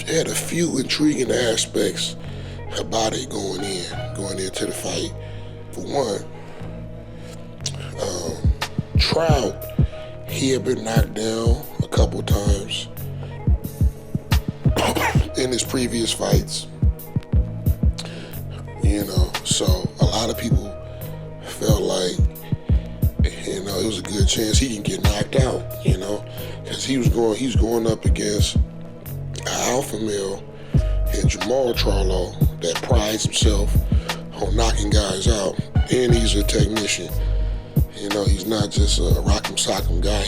Had a few intriguing aspects about it going into the fight. For one, Trout, he had been knocked down a couple times in his previous fights. So a lot of people felt like, it was a good chance he can get knocked out, because he's going up against an alpha male and Charlo that prides himself on knocking guys out, and he's a technician. He's not just a rock'em sock'em guy.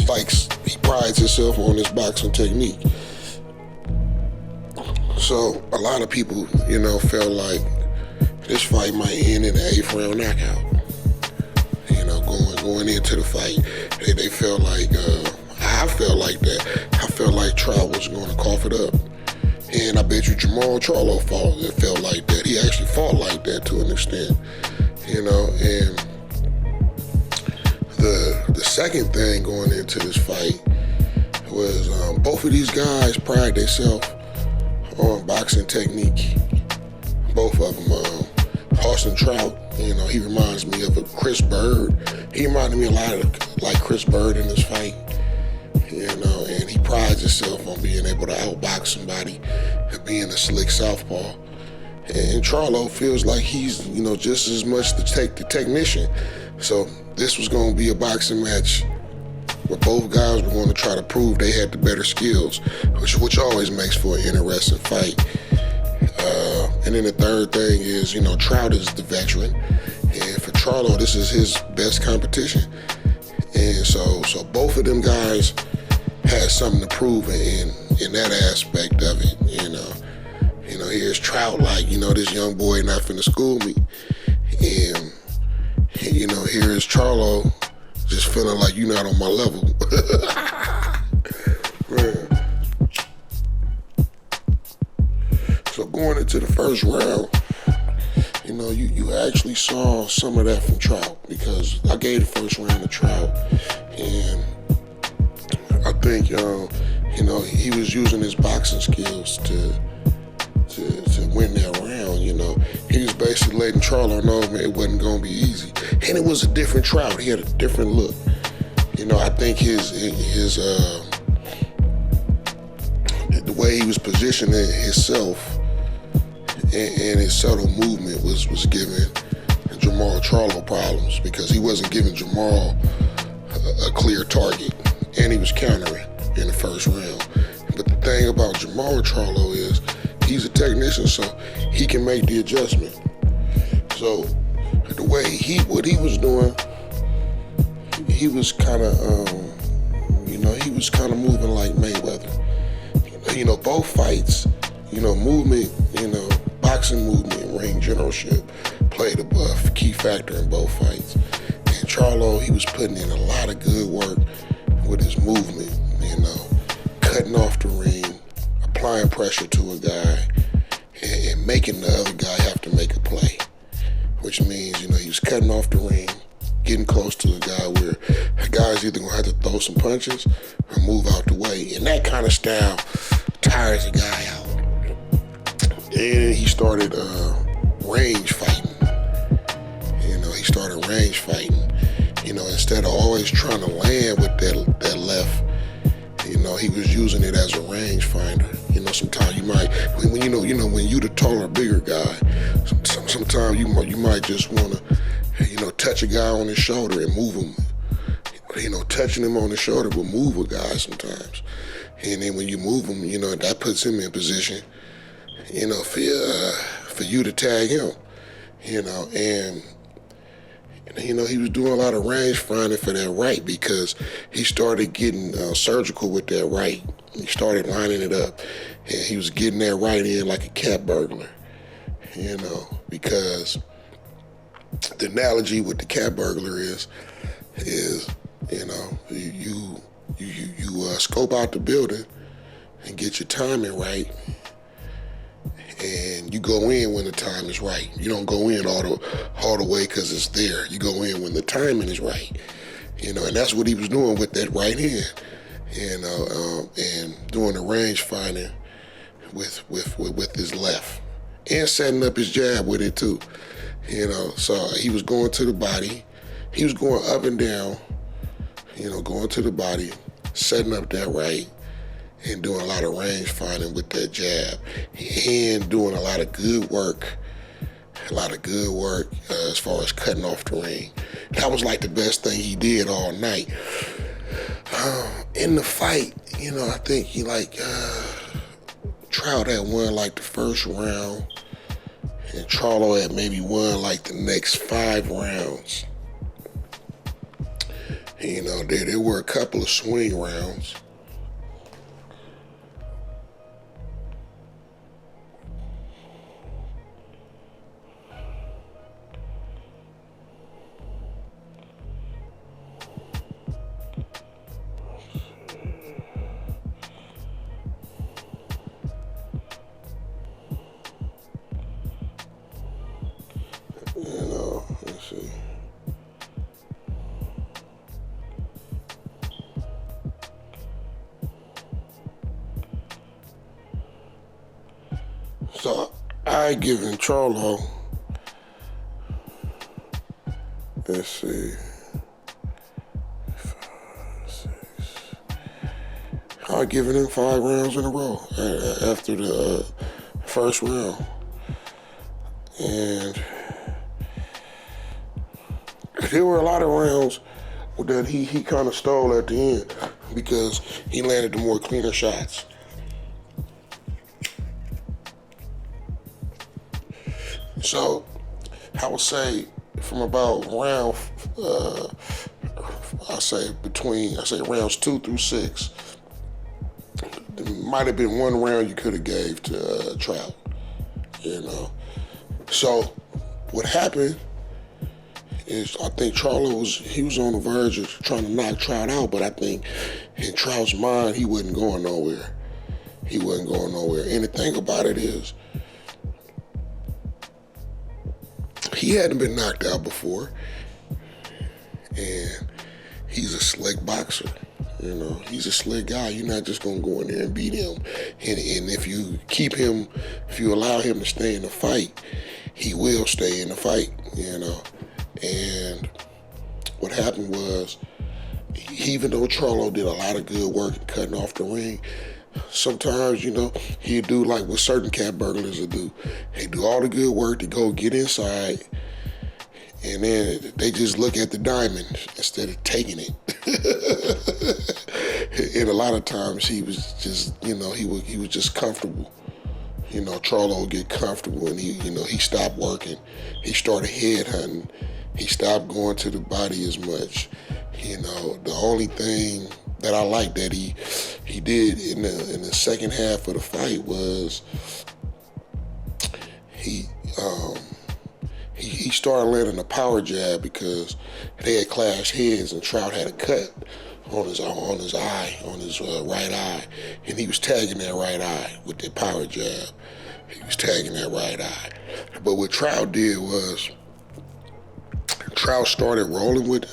He prides himself on his boxing technique. So a lot of people, felt like this fight might end in an 8th round knockout. Going into the fight, they felt like, I felt like that. I felt like Trout was going to cough it up. And I bet you Charlo felt like that. He actually fought like that to an extent, And the second thing going into this fight was both of these guys pride themselves on boxing technique. Both of them. Austin Trout, he reminds me of a Chris Bird. He reminded me a lot of like Chris Bird in this fight, and he prides himself on being able to outbox somebody and being a slick southpaw. And Charlo feels like he's, just as much the technician. So this was going to be a boxing match where both guys were going to try to prove they had the better skills, which always makes for an interesting fight. And then the third thing is, Trout is the veteran, and for Charlo, this is his best competition. And so both of them guys had something to prove in that aspect of it. Here's Trout like, this young boy not finna school me, and here's Charlo just feeling like you not on my level. Man. So going into the first round, you actually saw some of that from Trout, because I gave the first round to Trout, and I think he was using his boxing skills to win that round. He was basically letting Charlo know, man, it wasn't gonna be easy, and it was a different Trout. He had a different look. I think his the way he was positioning himself and his subtle movement was giving Charlo problems, because he wasn't giving Jamal a clear target, and he was countering in the first round. But the thing about Charlo is he's a technician, so he can make the adjustment. So the way what he was doing, he was kind of moving like Mayweather. Both fights, movement, boxing movement and ring generalship played a key factor in both fights. And Charlo, he was putting in a lot of good work with his movement, cutting off the ring, applying pressure to a guy, and making the other guy have to make a play, which means, he was cutting off the ring, getting close to a guy where a guy's either gonna have to throw some punches or move out the way. And that kind of style tires a guy out. And he started range fighting. Instead of always trying to land with that left, he was using it as a range finder. Sometimes you might, when you the taller, bigger guy, sometimes you might just want to, touch a guy on his shoulder and move him. Touching him on the shoulder will move a guy sometimes. And then when you move him, that puts him in position, for you to tag him, and he was doing a lot of range finding for that right, because he started getting surgical with that right. He started lining it up, and he was getting that right in like a cat burglar, because the analogy with the cat burglar is you scope out the building and get your timing right, and you go in when the time is right. You don't go in all the way because it's there. You go in when the timing is right, and that's what he was doing with that right hand. and doing the range finding with his left, and setting up his jab with it too. So he was going to the body, he was going up and down, going to the body, setting up that right, and doing a lot of range finding with that jab, and doing a lot of good work as far as cutting off the ring. That was like the best thing he did all night. In the fight, I think he Trout had won like the first round, and Charlo had maybe won like the next 5 rounds. There were a couple of swing rounds. Let's see. So I given Charlo, let's see, 5, 6. I given him 5 rounds in a row after the first round, and there were a lot of rounds that he kind of stole at the end because he landed the more cleaner shots. So I would say from about round, I say rounds 2 through 6, there might have been one round you could have gave to Trout. So what happened is, I think Charlo was on the verge of trying to knock Trout out, but I think in Trout's mind he wasn't going nowhere. And the thing about it is, he hadn't been knocked out before, and he's a slick boxer. He's a slick guy. You're not just gonna go in there and beat him. And if you allow him to stay in the fight, he will stay in the fight. And what happened was, even though Charlo did a lot of good work in cutting off the ring, sometimes, he'd do like what certain cat burglars will do. They do all the good work to go get inside, and then they just look at the diamond instead of taking it. And a lot of times he was just, he was just comfortable. Charlo would get comfortable, and he stopped working. He started head hunting. He stopped going to the body as much. The only thing that I liked that he did in the second half of the fight was he started landing a power jab because they had clashed heads, and Trout had a cut on his right eye, and he was tagging that right eye with the power jab. He was tagging that right eye. But what Trout did was, Trout started rolling with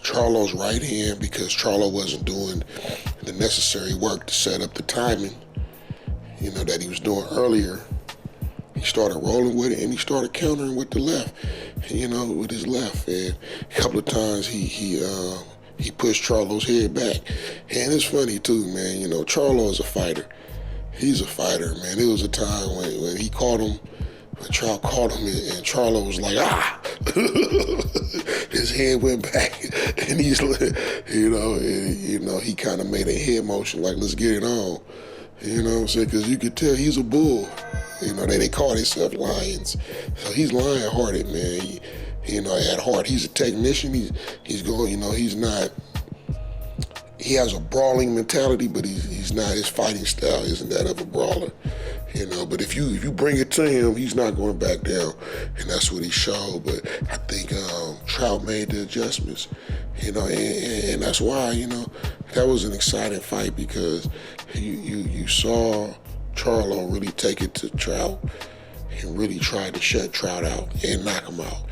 Charlo's right hand because Charlo wasn't doing the necessary work to set up the timing, that he was doing earlier. He started rolling with it, and he started countering with the left, with his left. And a couple of times he pushed Charlo's head back. And it's funny too, man. Charlo is a fighter. He's a fighter, man. There was a time when he caught him, when Trout caught him, and Charlo was like, ah! His head went back, and he's, he kind of made a head motion like, let's get it on. You know what I'm saying? Because you could tell he's a bull. They call themselves lions. So he's lion-hearted, man. At heart, he's a technician. He's going, he's not, he has a brawling mentality, but he's not, his fighting style isn't that of a brawler. But if you bring it to him, he's not going back down, and that's what he showed. But I think Trout made the adjustments, and that's why, that was an exciting fight, because you saw Charlo really take it to Trout and really tried to shut Trout out and knock him out.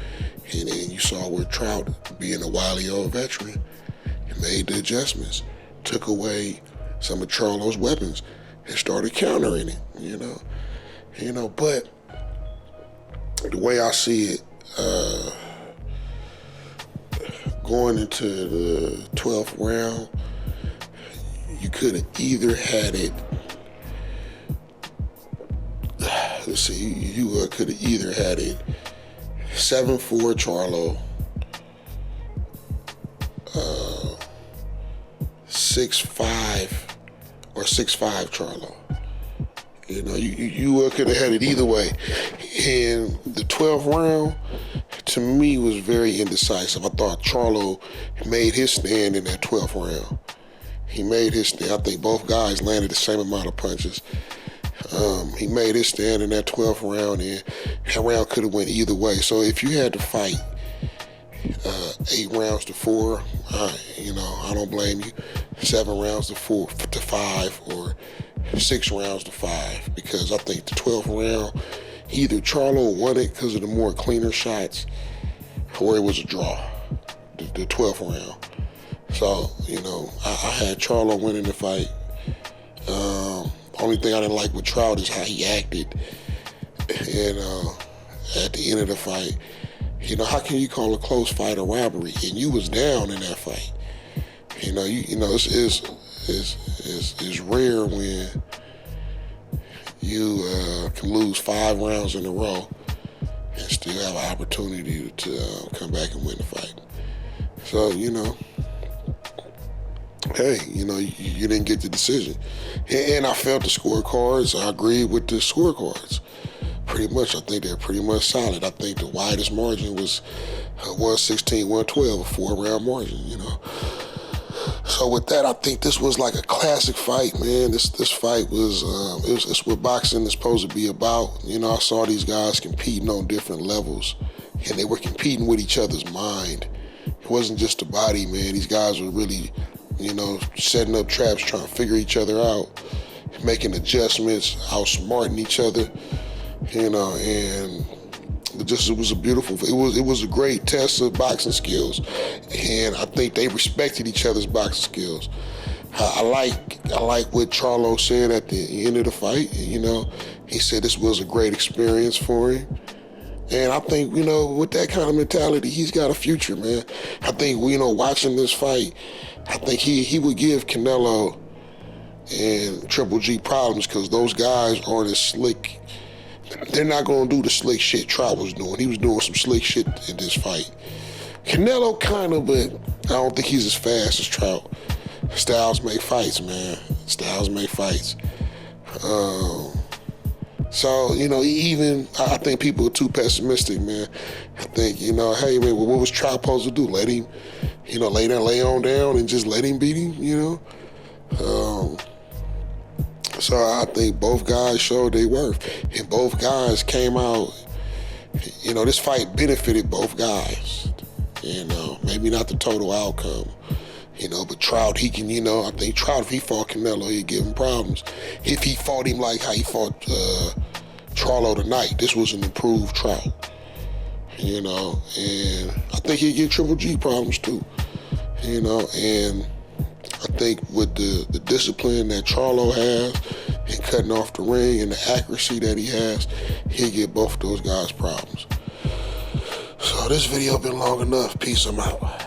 And then you saw where Trout, being a wily old veteran, made the adjustments took away some of Charlo's weapons and started countering it, but the way I see it, going into the 12th round, you could have either had it, you could have either had it 7-4 Charlo, 6-5 or 6-5 Charlo. You could have had it either way. And the 12th round, to me, was very indecisive. I thought Charlo made his stand in that 12th round. He made his stand. I think both guys landed the same amount of punches. He made his stand in that 12th round, and that round could have went either way. So if you had to fight 8 rounds to 4, I don't blame you. 7 rounds to 5, or 6 rounds to 5, because I think the 12th round, either Charlo won it because of the more cleaner shots, or it was a draw, the 12th round. So, I had Charlo winning the fight. Only thing I didn't like with Trout is how he acted. And at the end of the fight, how can you call a close fight a robbery? And you was down in that fight. It's rare when you can lose 5 rounds in a row and still have an opportunity to come back and win the fight. So, hey, you didn't get the decision. And I felt the scorecards. I agreed with the scorecards. Pretty much, I think they're pretty much solid. I think the widest margin was 116, 112, a 4-round margin, So with that, I think this was like a classic fight, man. This fight was, it's what boxing is supposed to be about. I saw these guys competing on different levels, and they were competing with each other's mind. It wasn't just the body, man. These guys were really, setting up traps, trying to figure each other out, making adjustments, outsmarting each other, and it was a beautiful, it was a great test of boxing skills, and I think they respected each other's boxing skills. I like what Charlo said at the end of the fight. He said this was a great experience for him. And I think, with that kind of mentality, he's got a future, man. I think, watching this fight, I think he would give Canelo and Triple G problems, because those guys aren't as slick. They're not going to do the slick shit Trout was doing. He was doing some slick shit in this fight. Canelo kind of, but I don't think he's as fast as Trout. Styles make fights, man. Styles make fights. So, even, I think people are too pessimistic, man. I think, hey, man, what was Trout supposed to do? Let him, lay on down and just let him beat him, So I think both guys showed their worth, and both guys came out, this fight benefited both guys, maybe not the total outcome, but Trout, he can, I think Trout, if he fought Canelo, he'd give him problems. If he fought him like how he fought Charlo tonight, this was an improved Trout, and I think he'd give Triple G problems too, and I think with the discipline that Charlo has and cutting off the ring and the accuracy that he has, he'll give both those guys problems. So this video been long enough. Peace, I'm out.